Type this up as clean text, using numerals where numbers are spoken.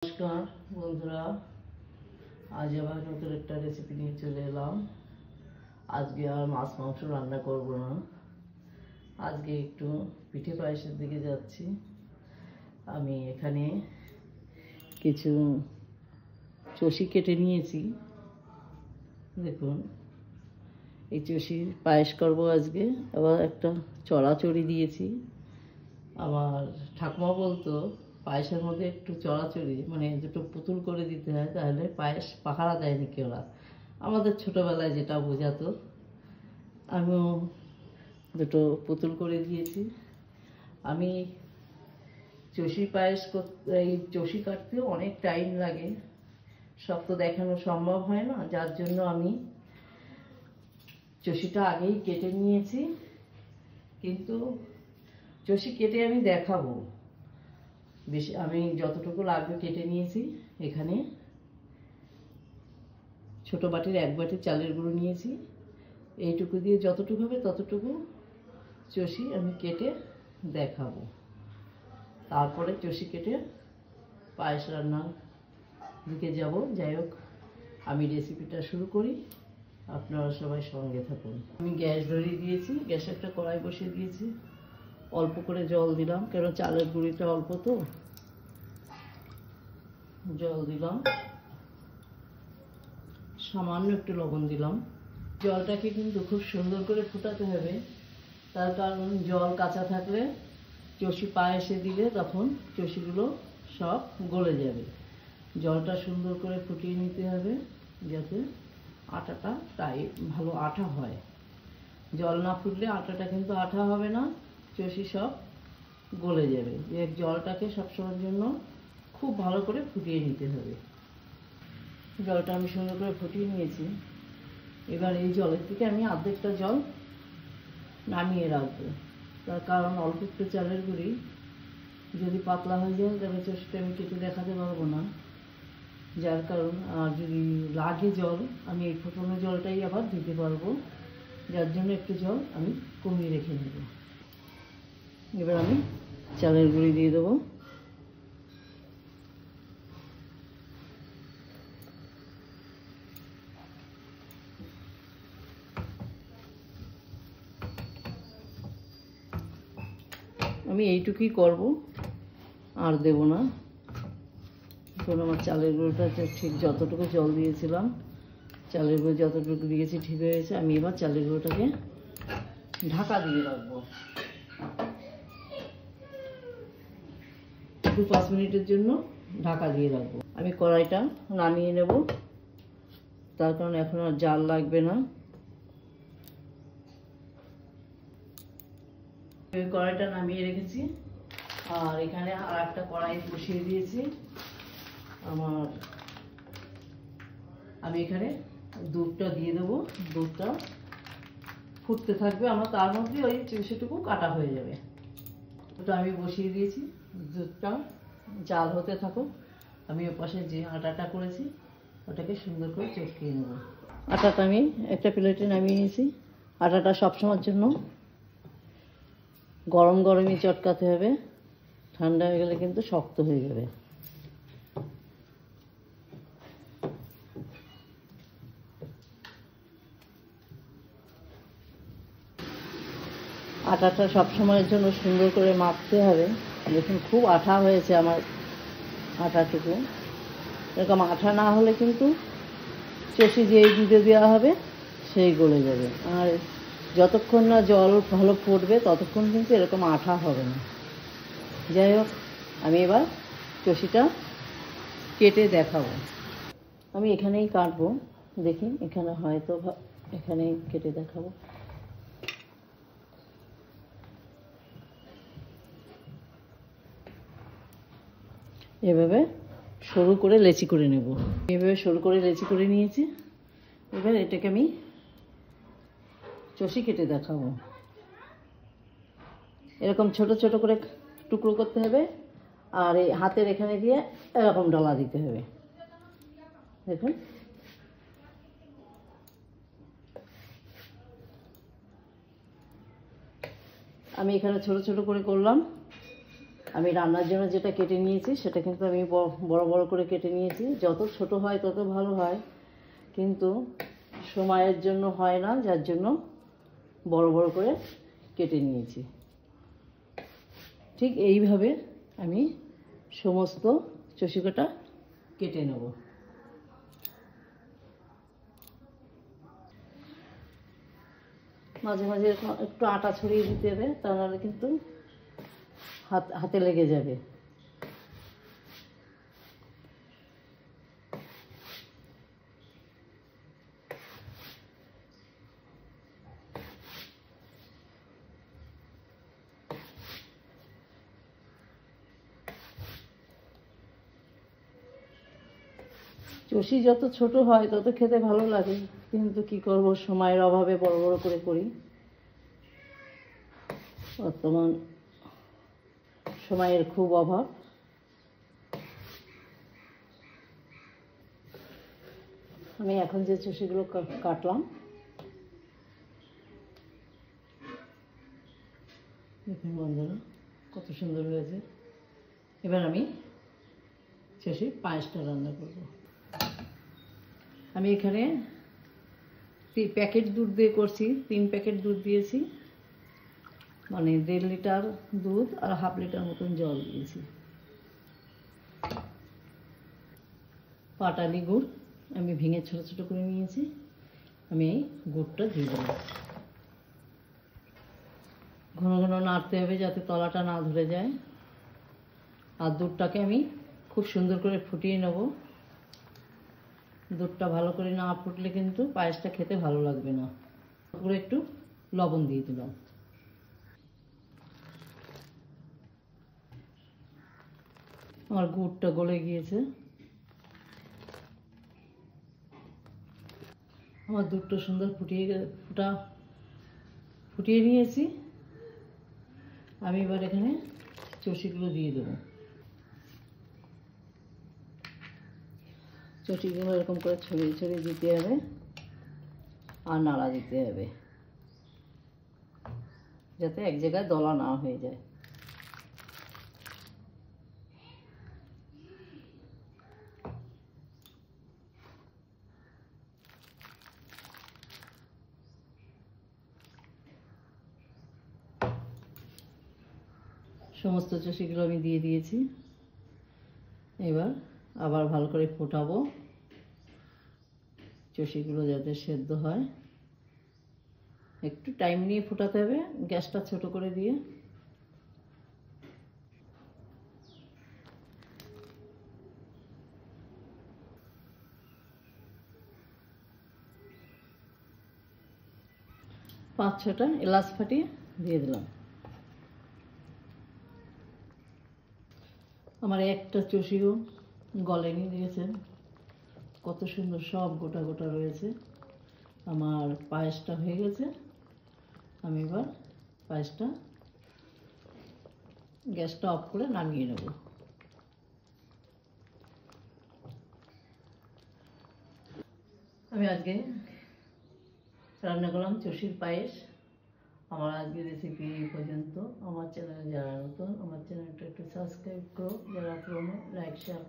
নমস্কার বন্ধুরা, আজ আবার নতুন একটা রেসিপি নিয়ে চলে এলাম। আজকে আর মাছ মাংস রান্না করব না, আজকে একটু পিঠে পায়েসের দিকে যাচ্ছি। আমি এখানে কিছু চষি কেটে নিয়েছি, দেখুন এই চষির পায়েস করব আজকে। আবার একটা চড়াচড়ি দিয়েছি। আমার ঠাকুমা বলতো পায়েসের মধ্যে একটু চড়াচড়ি মানে দুটো পুতুল করে দিতে হয়, তাহলে পায়েস পাহারা দেয়নি কেউ। আমাদের ছোটোবেলায় যেটা বোঝাতো, আমিও দুটো পুতুল করে দিয়েছি। আমি চষি পায়েস করতে, এই চষি কাটতেও অনেক টাইম লাগে, সব তো দেখানো সম্ভব হয় না, যার জন্য আমি চষিটা আগেই কেটে নিয়েছি। কিন্তু চষি কেটে আমি দেখাবো, বেশি আমি যতটুকু লাগবে কেটে নিয়েছি। এখানে ছোট বাটির 1 বাটি চালের গুঁড়ো নিয়েছি। এইটুকু দিয়ে যতটুকু হবে ততটুকু চষি আমি কেটে দেখাবো। তারপরে চষি কেটে পায়েস রান্নার দিকে যাব। যাই হোক, আমি রেসিপিটা শুরু করি, আপনারা সবাই সঙ্গে থাকুন। আমি গ্যাস ধরিয়ে দিয়েছি, গ্যাসে একটা কড়াই বসিয়ে দিয়েছি। অল্প করে জল দিলাম, কেন চালের গুঁড়িটা অল্প তো। জল দিলাম, সামান্য একটু লবণ দিলাম। জলটাকে কিন্তু খুব সুন্দর করে ফুটাতে হবে, তার কারণ জল কাঁচা থাকলে চষি পায়েসে দিলে তখন চষিগুলো সব গলে যাবে। জলটা সুন্দর করে ফুটিয়ে নিতে হবে, যাতে আটাটা ভালো আঠা হয়। জল না ফুটলে আটাটা কিন্তু আঠা হবে না, চষি সব গলে যাবে। এই জলটাকে সবসময়ের জন্য খুব ভালো করে ফুটিয়ে নিতে হবে। জলটা আমি সুন্দর করে ফুটিয়ে নিয়েছি। এবার এই জলের থেকে আমি অর্ধেকটা জল নামিয়ে রাখবো, তার কারণ অল্প একটু চালের গুঁড়ি যদি পাতলা হয়ে যায় তাহলে চষিটা আমি কেটে দেখাতে পারবো না, যার কারণ আর যদি লাগে জল আমি এই ফোটানো জলটাই আবার দিতে পারবো, যার জন্য একটু জল আমি কমিয়ে রেখে নেব। এবার আমি চালের গুঁড়ি দিয়ে দেবো। আমি এইটুকুই করব, আর দেব না। এখন আমার চালের গুঁড়োটা ঠিক যতটুকু জল দিয়েছিলাম, চালের গুঁড়ো যতটুকু দিয়েছি ঠিক হয়েছে। আমি এবার চালের গুঁড়োটাকে ঢাকা দিয়ে রাখবো 2-5 মিনিটের জন্য, ঢাকা দিয়ে রাখবো। আমি কড়াইটা নামিয়ে নেব, তার কারণ এখন আর জাল লাগবে না। আমি কড়াইটা নামিয়ে রেখেছি, আর এখানে আর একটা কড়াই বসিয়ে দিয়েছি। আমি এখানে দুধটা দিয়ে দেবো। দুধটা ফুটতে থাকবে, আমার তার মধ্যে ওই চষিটুকু কাটা হয়ে যাবে। ওটা আমি বসিয়ে দিয়েছি, দুধটা জাল হতে থাকুক। আমি ওপাশে যে আটাটা করেছি ওটাকে সুন্দর করে চটকিয়ে নেব। আটাটা আমি একটা প্লেটে নামিয়ে নিয়েছি। আটাটা সবসময়ের জন্য গরম গরমই চটকাতে হবে, ঠান্ডা হয়ে গেলে কিন্তু শক্ত হয়ে যাবে। আটাটা সবসময়ের জন্য সুন্দর করে মাখতে হবে। দেখুন খুব আঠা হয়েছে আমার আটাটুকু। এরকম আঠা না হলে কিন্তু চষি যেই দুধে দেওয়া হবে সেই গলে যাবে, আর যতক্ষণ না জল ভালো ফুটবে ততক্ষণ কিন্তু এরকম আঠা হবে না। যাই হোক, আমি এবার চষিটা কেটে দেখাবো। আমি এখানেই কাটবো, দেখি এখানে হয়তো এখানেই কেটে দেখাবো। এভাবে সরু করে লেচি করে নেব। এভাবে সরু করে লেচি করে নিয়েছি। এবার এটাকে আমি চষি কেটে দেখাবো। এরকম ছোট ছোট করে টুকরো করতে হবে, আর এই হাতের এখানে দিয়ে এরকম ডলা দিতে হবে। দেখুন, আমি এখানে ছোট ছোট করে করলাম। আমি রান্নার জন্য যেটা কেটে নিয়েছি সেটা কিন্তু আমি বড় বড় করে কেটে নিয়েছি। যত ছোট হয় তত ভালো হয়, কিন্তু সময়ের জন্য হয় না, যার জন্য বড় বড় করে কেটে নিয়েছি। ঠিক এইভাবে আমি সমস্ত চষিকাটা কেটে নেব। মাঝে মাঝে একটু আটা ছড়িয়ে দিতে হবে, তা নাহলে কিন্তু হাতে লেগে যাবে। চষি যত ছোট হয় তত খেতে ভালো লাগে, কিন্তু কি করব, সময়ের অভাবে বড় বড় করে করি। বর্তমান সময়ের খুব অভাব। আমি এখন যে চষিগুলো কাটলাম, দেখুন বন্ধুরা কত সুন্দর হয়েছে। এবার আমি চষি পায়েসটা রান্না করব। আমি এখানে প্যাকেট দুধ দিয়ে করছি, 3 প্যাকেট দুধ দিয়েছি, মানে 1.5 লিটার দুধ আর 1/2 লিটার মতন জল দিয়েছি। পাটালি গুড় আমি ভেঙে ছোট ছোট করে নিয়েছি, আমি এই গুড়টা দিয়ে দেব। ঘন ঘন নাড়তে হবে যাতে তলাটা না ধরে যায়। আর দুধটাকে আমি খুব সুন্দর করে ফুটিয়ে নেব। দুধটা ভালো করে না ফুটলে কিন্তু পায়েসটা খেতে ভালো লাগবে না। পুরো একটু লবণ দিয়ে দিলাম। আমার গুড়টা গলে গিয়েছে। আমার দুধটা সুন্দর ফুটিয়ে নিয়েছি। আমি এবার এখানে চষিগুলো দিয়ে দেবো। চষিগুলো এরকম করে ছড়িয়ে ছড়িয়ে দিতে হবে আর নাড়া দিতে হবে, যাতে এক জায়গায় দলা না হয়ে যায়। সমস্ত চষিগুলো আমি দিয়ে দিয়েছি। এবার আবার ভালো করে ফোটাবো, চষিগুলো যাতে সেদ্ধ হয়। একটু টাইম নিয়ে ফোটাতে হবে, গ্যাসটা ছোট করে দিয়ে। পাঁচ ছটা এলাচ ফাটিয়ে দিয়ে দিলাম। আমার একটা চষিও গলেনি, দিয়েছেন কত সুন্দর, সব গোটা গোটা রয়েছে। আমার পায়েসটা হয়ে গেছে। আমি এবার পায়েসটা গ্যাসটা অফ করে নামিয়ে নেব। আমি আজকে রান্না করলাম চষির পায়েস। আমার আজকের রেসিপি এই পর্যন্ত। আমার চ্যানেলে যারা নতুন, আমার চ্যানেলটা একটু সাবস্ক্রাইব করো, যারা পুরনো লাইক শেয়ার